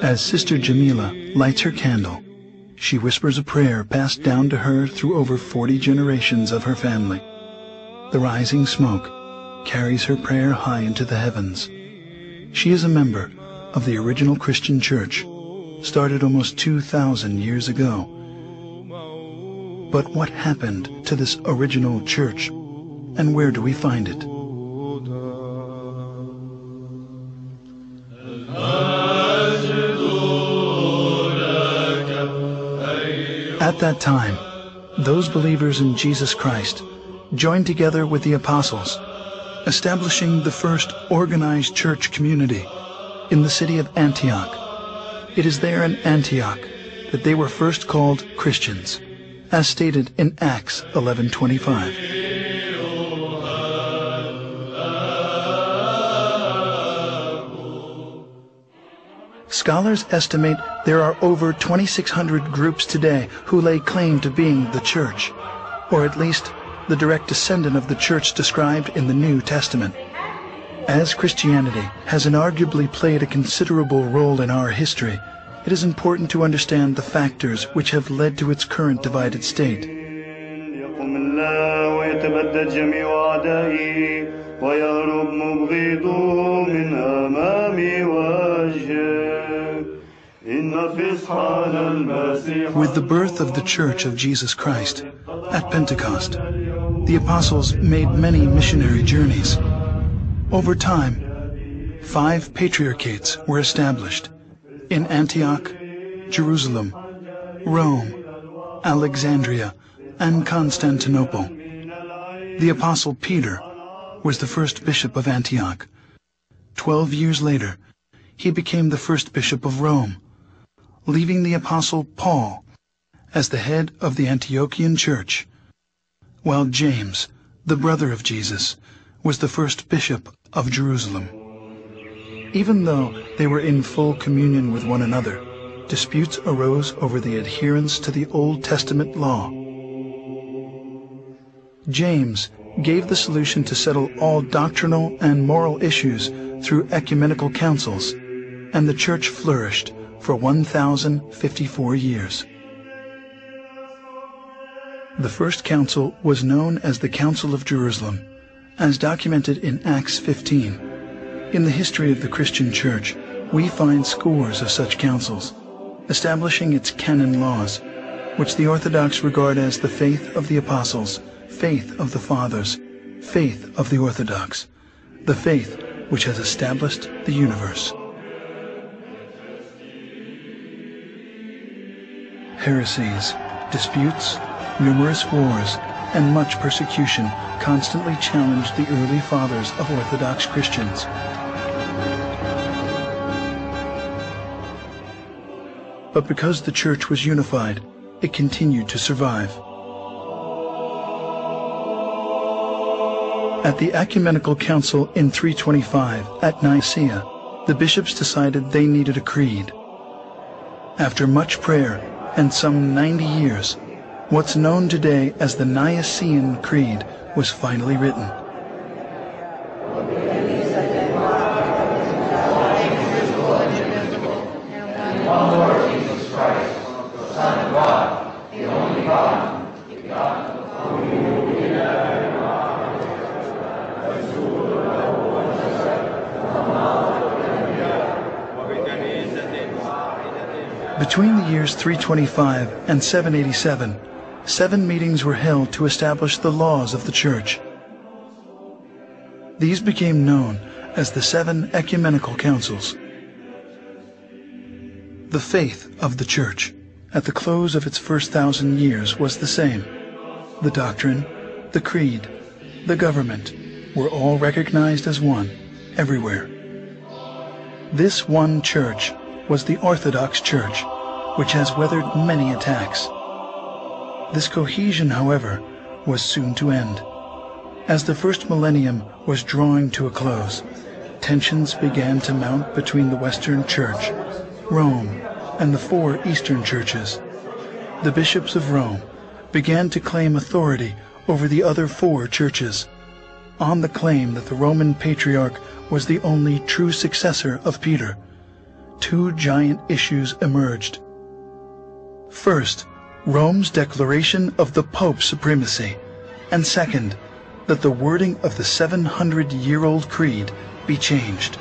As Sister Jamila lights her candle, she whispers a prayer passed down to her through over 40 generations of her family. The rising smoke carries her prayer high into the heavens. She is a member of the original Christian church, started almost 2,000 years ago. But what happened to this original church, and where do we find it? At that time, those believers in Jesus Christ joined together with the apostles, establishing the first organized church community in the city of Antioch. It is there in Antioch that they were first called Christians, as stated in Acts 11:25. Scholars estimate there are over 2,600 groups today who lay claim to being the church, or at least the direct descendant of the church described in the New Testament. As Christianity has inarguably played a considerable role in our history, it is important to understand the factors which have led to its current divided state. With the birth of the Church of Jesus Christ at Pentecost, the apostles made many missionary journeys. Over time, 5 patriarchates were established in Antioch, Jerusalem, Rome, Alexandria, and Constantinople. The apostle Peter was the first bishop of Antioch. 12 years later, he became the first bishop of Rome, leaving the apostle Paul as the head of the Antiochian church, while James, the brother of Jesus, was the first bishop of Jerusalem. Even though they were in full communion with one another, disputes arose over the adherence to the Old Testament law. James gave the solution to settle all doctrinal and moral issues through ecumenical councils, and the church flourished for 1,054 years. The first council was known as the Council of Jerusalem, as documented in Acts 15. In the history of the Christian Church, we find scores of such councils, establishing its canon laws, which the Orthodox regard as the faith of the apostles, faith of the fathers, faith of the Orthodox, the faith which has established the universe. Heresies, disputes, numerous wars, and much persecution constantly challenged the early fathers of Orthodox Christians. But because the church was unified, it continued to survive. At the Ecumenical Council in 325 at Nicaea, the bishops decided they needed a creed. After much prayer and some 90 years, what's known today as the Nicene Creed was finally written. Between the years 325 and 787, 7 meetings were held to establish the laws of the Church. These became known as the 7 Ecumenical Councils. The faith of the Church at the close of its first 1,000 years was the same. The doctrine, the creed, the government were all recognized as one everywhere. This one church was the Orthodox Church, which has weathered many attacks. This cohesion, however, was soon to end. As the first millennium was drawing to a close, tensions began to mount between the Western Church, Rome, and the 4 Eastern churches. The bishops of Rome began to claim authority over the other 4 churches, on the claim that the Roman Patriarch was the only true successor of Peter. two giant issues emerged. First, Rome's declaration of the Pope's supremacy, and second, that the wording of the 700-year-old creed be changed.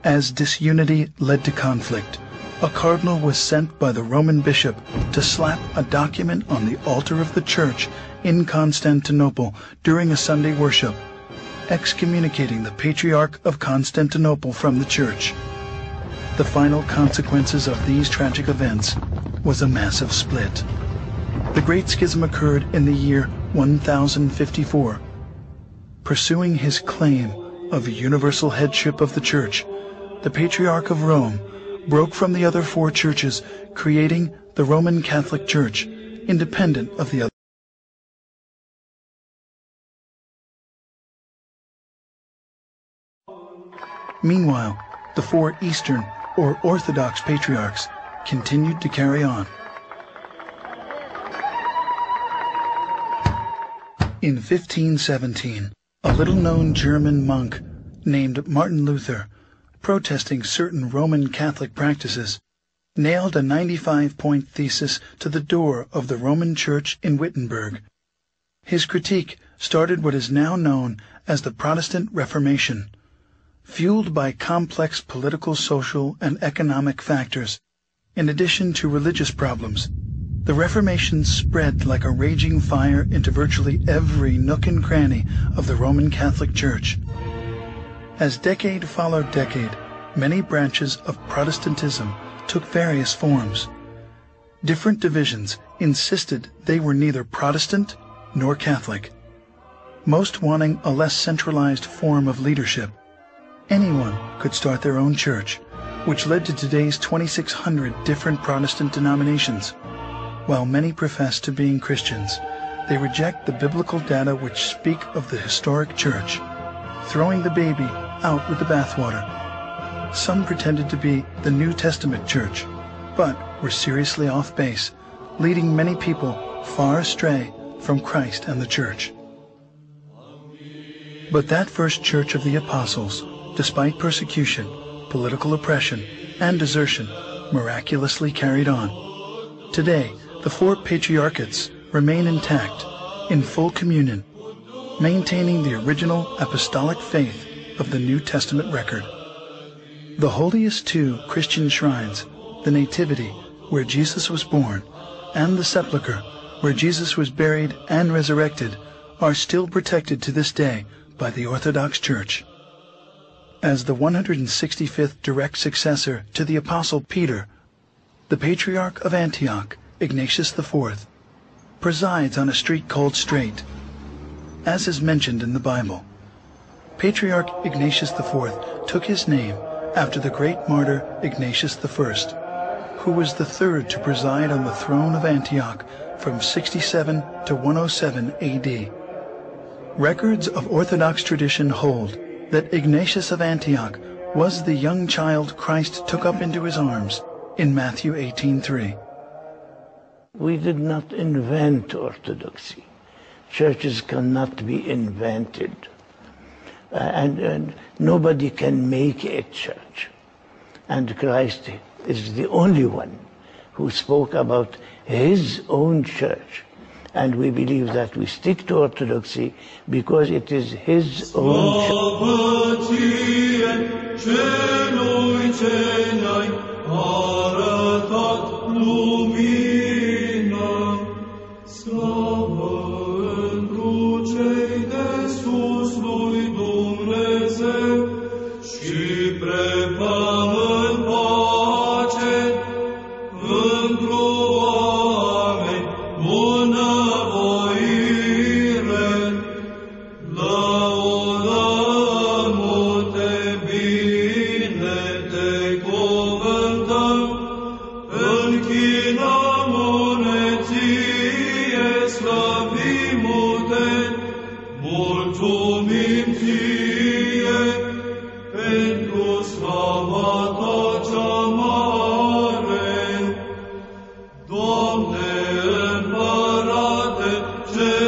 As disunity led to conflict, a cardinal was sent by the Roman bishop to slap a document on the altar of the church in Constantinople during a Sunday worship, excommunicating the Patriarch of Constantinople from the church. The final consequences of these tragic events was a massive split. The Great Schism occurred in the year 1054. Pursuing his claim of universal headship of the Church, the Patriarch of Rome broke from the other four churches, creating the Roman Catholic Church, independent of the other. Meanwhile, the four Eastern or Orthodox Patriarchs continued to carry on. In 1517, a little-known German monk named Martin Luther, protesting certain Roman Catholic practices, nailed a 95-point thesis to the door of the Roman Church in Wittenberg. His critique started what is now known as the Protestant Reformation. Fueled by complex political, social, and economic factors, in addition to religious problems, the Reformation spread like a raging fire into virtually every nook and cranny of the Roman Catholic Church. As decade followed decade, many branches of Protestantism took various forms. Different divisions insisted they were neither Protestant nor Catholic, most wanting a less centralized form of leadership. Anyone could start their own church, which led to today's 2,600 different Protestant denominations. While many profess to being Christians, they reject the biblical data which speak of the historic church, throwing the baby out with the bathwater. Some pretended to be the New Testament church, but were seriously off base, leading many people far astray from Christ and the church. But that first church of the apostles, despite persecution, political oppression, and desertion, miraculously carried on. Today, the four patriarchates remain intact, in full communion, maintaining the original apostolic faith of the New Testament record. The holiest two Christian shrines, the Nativity, where Jesus was born, and the Sepulchre, where Jesus was buried and resurrected, are still protected to this day by the Orthodox Church. As the 165th direct successor to the Apostle Peter, the Patriarch of Antioch, Ignatius IV, presides on a street called Straight, as is mentioned in the Bible. Patriarch Ignatius IV took his name after the great martyr Ignatius I, who was the third to preside on the throne of Antioch from 67 to 107 AD. Records of Orthodox tradition hold that Ignatius of Antioch was the young child Christ took up into his arms in Matthew 18:3. We did not invent orthodoxy. Churches cannot be invented. And nobody can make a church. And Christ is the only one who spoke about his own church. And we believe that we stick to orthodoxy because it is his own Doamne, Împărate,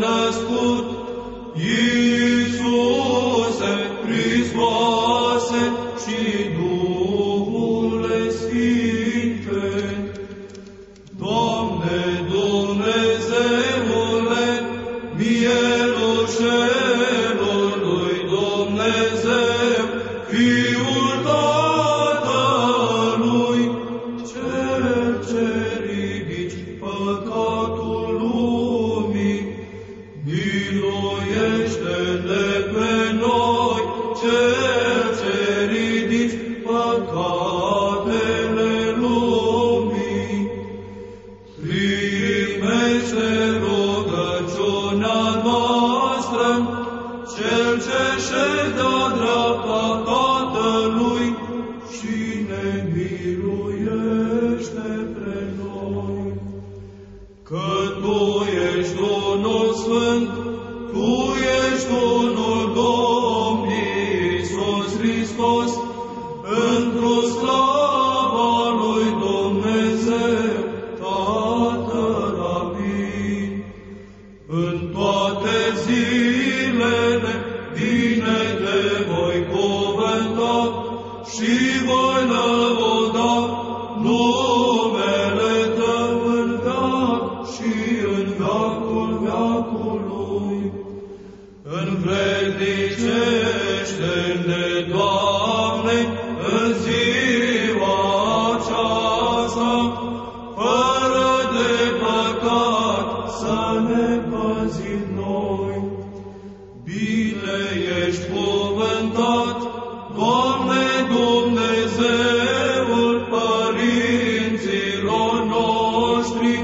născut, Iisuse Hristoase și Duhule Sfinte. Doamne Dumnezeule, mielușelului Dumnezeu, Fiul Tatălui, Cel ce ridici păcatul lumii, miluiește-ne pe noi, Cel ce ridici păcatele lumii. Primește rugăciunea noastră, Cel ce ședea dreapta Tatălui și ne miluiește pe noi. Că Tu ești unul Sfânt, Tu ești unul Domn Iisus Hristos, întru slava lui Dumnezeu, Tatăl Amin. În toate zilele bine Te voi cuvânta și voi lăuda numele Tău în veac și în veacul veacului. Învrednicește-ne, Doamne, în ziua aceasta, fără de păcat să ne păzim noi. Bine ești cuvântat, Doamne Dumnezeul părinților noștri,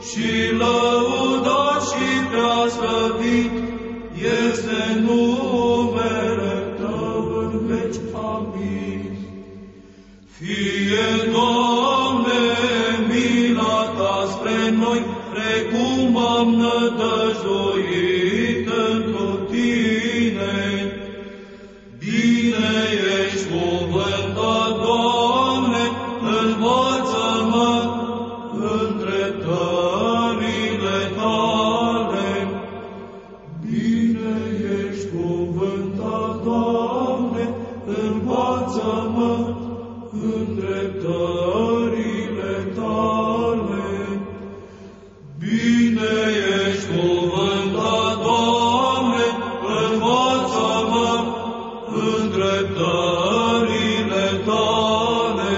și lăudat și preaslăvit este numele Tău în veci. Amin. Fie, Doamne, mila Ta spre noi, precum am nădăjduit întru Tine. Bine ești cuvântat, Doamne, învață-mă în dreptările Tale. Bine ești cuvântat, Doamne, învață-mă în dreptările Tale. Bine ești cuvântat, Doamne, învață-mă în dreptările Tale.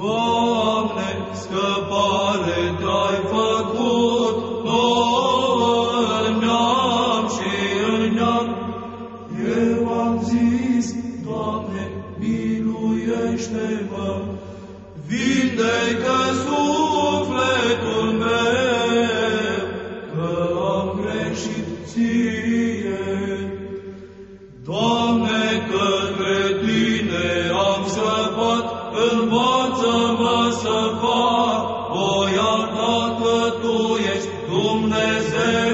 Doamne, scăpare Te-ai făcut nouă în neam și în neam. Eu am zis, Doamne, miluiește-mă, vindecă sufletul meu, că am greșit Ție. Doamne, către Tine am scăpat, învață-mă să fac voia Ta, că Tu ești Dumnezeu.